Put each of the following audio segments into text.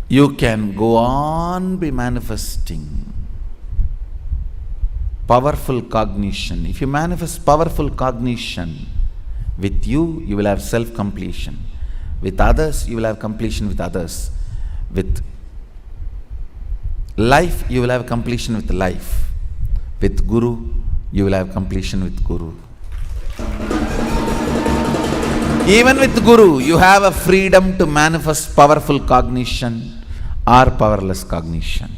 you can go on be manifesting powerful cognition. If you manifest powerful cognition with you, you will have self-completion. With others, you will have completion with others. With life, you will have completion with life. With Guru, you will have completion with Guru. Even with Guru, you have a freedom to manifest powerful cognition or powerless cognition.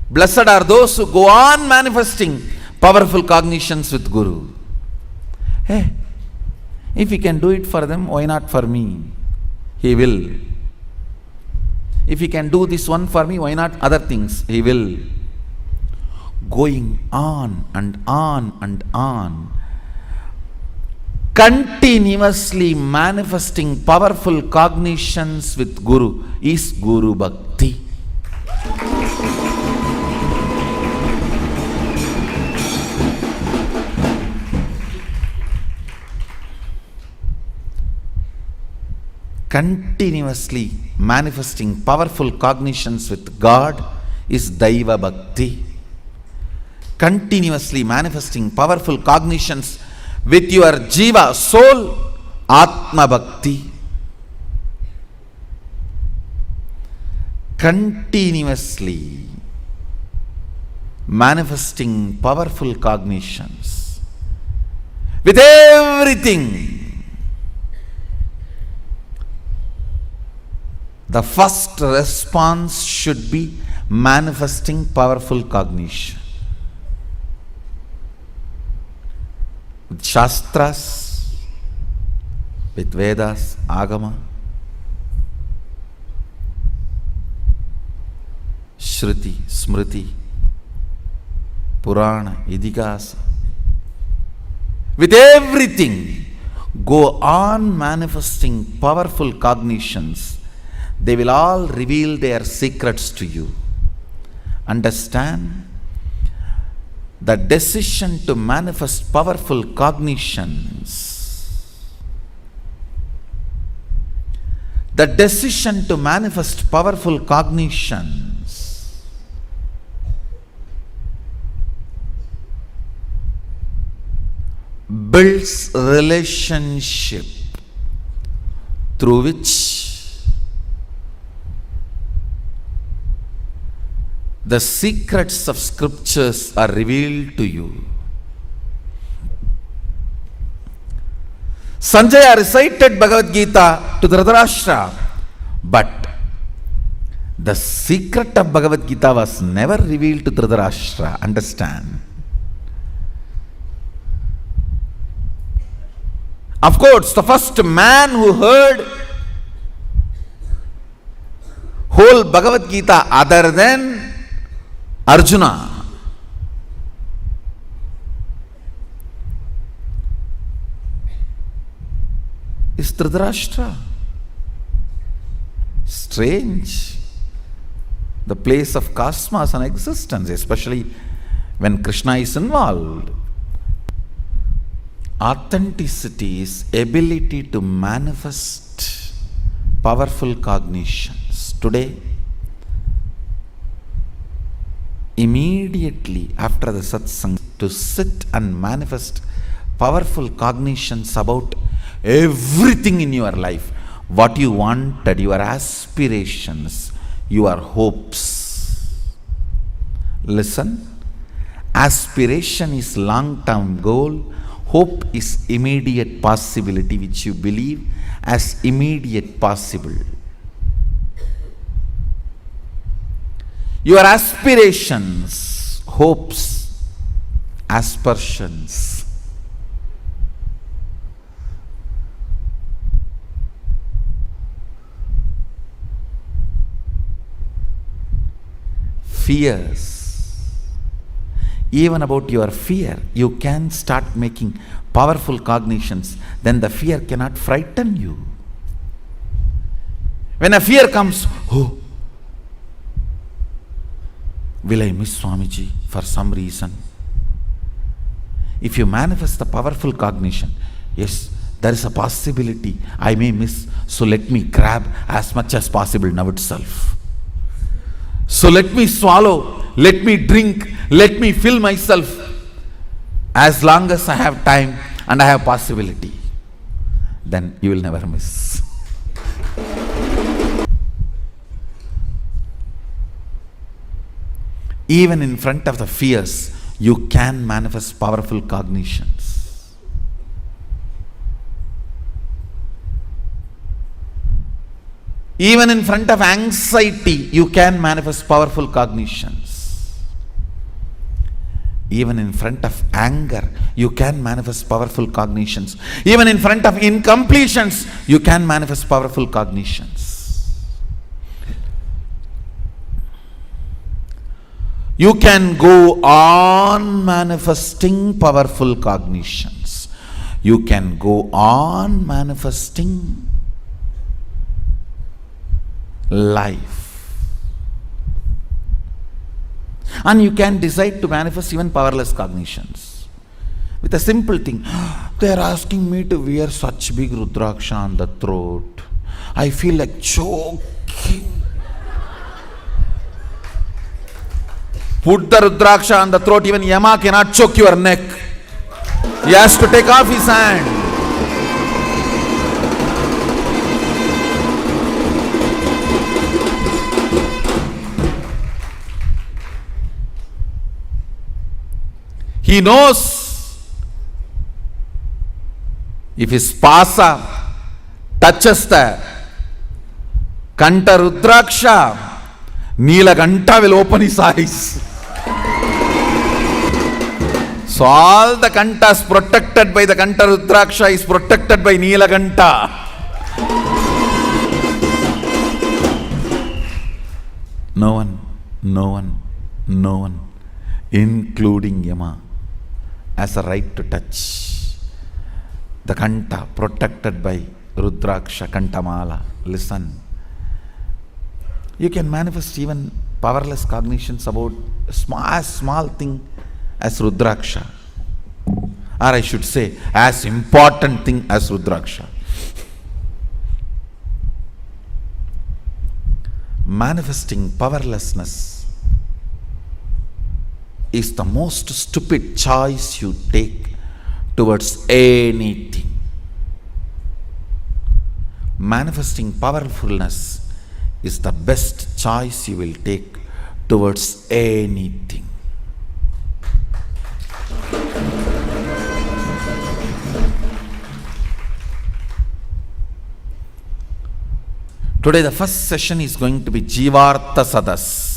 Blessed are those who go on manifesting powerful cognitions with Guru. Hey, if he can do it for them, why not for me? He will. If he can do this one for me, why not other things? He will. Going on and on and on, continuously manifesting powerful cognitions with Guru is Guru Bhakti. Continuously manifesting powerful cognitions with God is Daiva Bhakti. Continuously manifesting powerful cognitions with your Jiva, soul, Atma Bhakti. Continuously manifesting powerful cognitions with everything. The first response should be manifesting powerful cognition. With Shastras, with Vedas, Agama, Shruti, Smriti, Purana, Idihasa. With everything, go on manifesting powerful cognitions. They will all reveal their secrets to you. Understand? The decision to manifest powerful cognitions, the decision to manifest powerful cognitions builds relationship through which the secrets of scriptures are revealed to you. Sanjaya recited Bhagavad Gita to Dhritarashtra, but the secret of Bhagavad Gita was never revealed to Dhritarashtra. Understand? Of course, the first man who heard whole Bhagavad Gita other than Arjuna is Dhritarashtra. Strange. The place of cosmos and existence, especially when Krishna is involved. Authenticity is ability to manifest powerful cognitions. Today, immediately after the satsang, to sit and manifest powerful cognitions about everything in your life, what you wanted, your aspirations, your hopes. Listen, aspiration is long-term goal, hope is immediate possibility which you believe as immediate possible. Your aspirations, hopes, aspersions, fears, even about your fear, you can start making powerful cognitions, then the fear cannot frighten you. When a fear comes, oh, will I miss Swamiji for some reason? If you manifest the powerful cognition, yes, there is a possibility I may miss. So let me grab as much as possible now itself. So let me swallow, let me drink, let me fill myself as long as I have time and I have possibility. Then you will never miss. Even in front of the fears, you can manifest powerful cognitions. Even in front of anxiety, you can manifest powerful cognitions. Even in front of anger, you can manifest powerful cognitions. Even in front of incompletions, you can manifest powerful cognitions. You can go on manifesting powerful cognitions. You can go on manifesting life. And you can decide to manifest even powerless cognitions. With a simple thing. They are asking me to wear such big Rudraksha on the throat. I feel like choking. Put the Rudraksha on the throat, even Yama cannot choke your neck. He has to take off his hand. He knows if his pasa touches the Kanta Rudraksha, Nilakanta will open his eyes. So all the kantas protected by the Kanta Rudraksha is protected by Nilakanta. No one, including Yama, has a right to touch the Kanta protected by Rudraksha Kantamala. Listen. You can manifest even powerless cognitions about as small thing as Rudraksha. Or I should say, as important thing as Rudraksha. Manifesting powerlessness is the most stupid choice you take towards anything. Manifesting powerfulness is the best choice you will take towards anything. Today the first session is going to be Jivartha Sadas.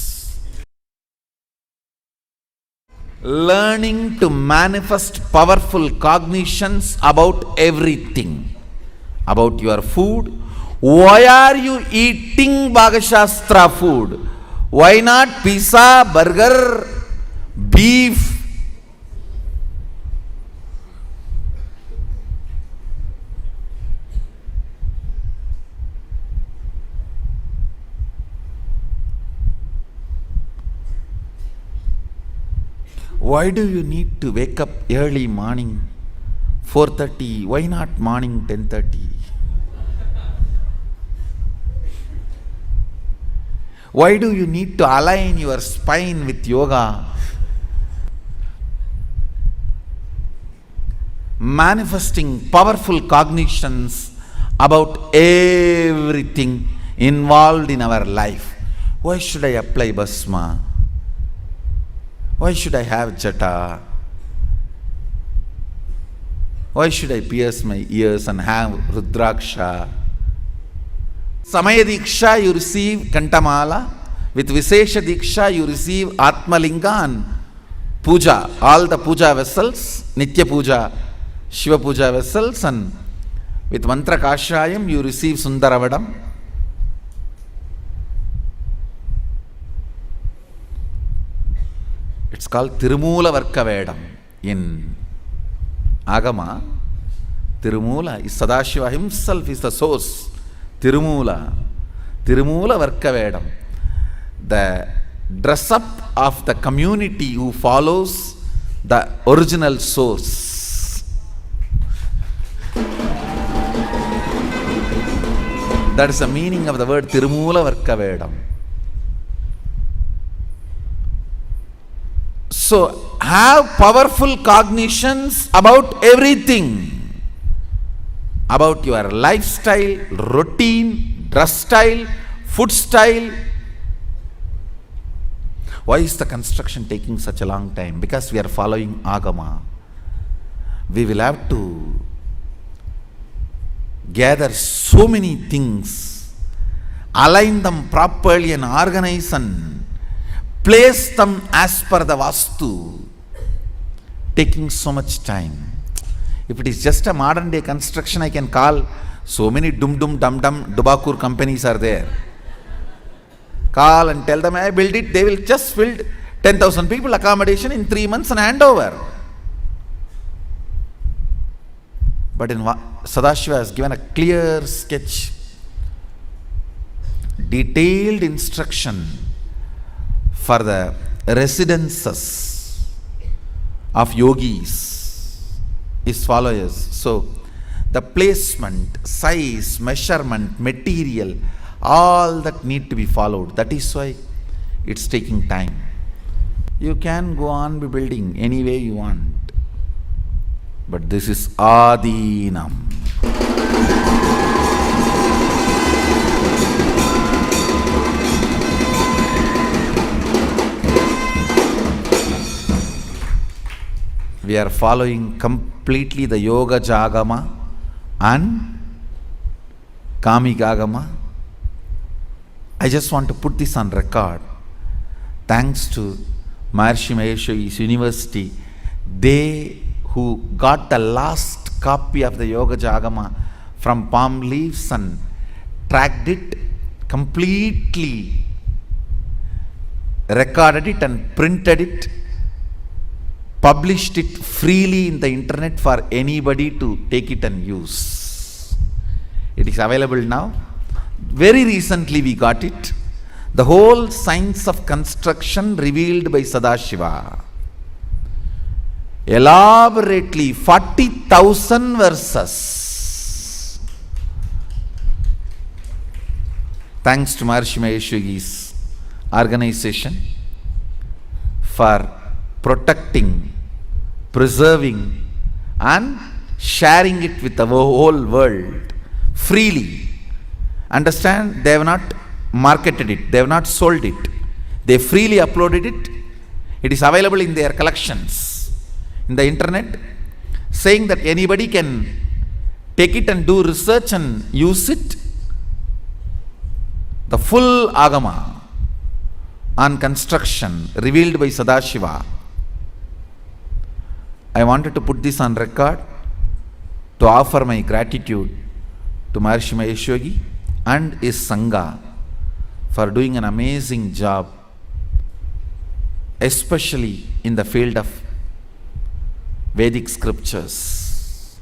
Learning to manifest powerful cognitions about everything. About your food. Why are you eating Bhagashastra food? Why not pizza, burger, beef? Why do you need to wake up early morning 4:30? Why not morning 10:30? Why do you need to align your spine with yoga? Manifesting powerful cognitions about everything involved in our life. Why should I apply Bhasma? Why should I have jata? Why should I pierce my ears and have Rudraksha? Samaya Diksha you receive Kantamala. With Vishesha Diksha you receive Atmalinga and Puja. All the Puja vessels, Nitya Puja, Shiva Puja vessels, and with Mantra Kashayam you receive Sundaravadam. It's called Tirumula Varkavedam. In Agama, Tirumula is Sadashiva himself is the source. Tirumula Varkavedam. The dress up of the community who follows the original source. That is the meaning of the word Tirumoola Varka Vedam. So have powerful cognitions about everything. About your lifestyle, routine, dress style, food style. Why is the construction taking such a long time? Because we are following Agama. We will have to gather so many things, align them properly and organize and place them as per the Vastu, taking so much time. If it is just a modern day construction, I can call so many dum-dum, dum-dum, Dubakur companies are there. Call and tell them, I build it, they will just build 10,000 people accommodation in 3 months and hand over. But in Sadashiva has given a clear sketch, detailed instruction for the residences of yogis is follows. So the placement, size, measurement, material, all that need to be followed. That is why it's taking time. You can go on be building any way you want. But this is Adinam. We are following completely the Yoga Jagama and Kamigagama. I just want to put this on record. Thanks to Maharishi Mahesh Yogi's University, they who got the last copy of the Yoga Jagama from palm leaves and tracked it completely, recorded it and printed it, published it freely in the internet for anybody to take it and use. It is available now. Very recently we got it. The whole science of construction revealed by Sadashiva. Elaborately 40,000 verses. Thanks to Maharishi Mahesh Yogi's organization for protecting, preserving and sharing it with the whole world freely. Understand, they have not marketed it, they have not sold it, they freely uploaded it. It is available in their collections in the internet, saying that anybody can take it and do research and use it. The full Agama on construction revealed by Sadashiva. I wanted to put this on record to offer my gratitude to Maharishi Mahesh Yogi and his Sangha for doing an amazing job, especially in the field of Vedic scriptures.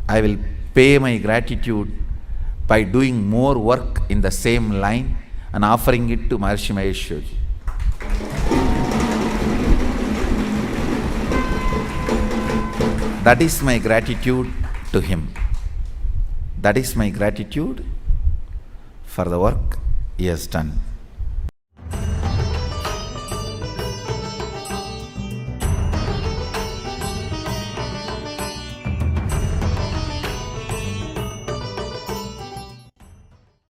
I will pay my gratitude by doing more work in the same line and offering it to Maharishi Mahesh Yogi. That is my gratitude to him. That is my gratitude for the work he has done.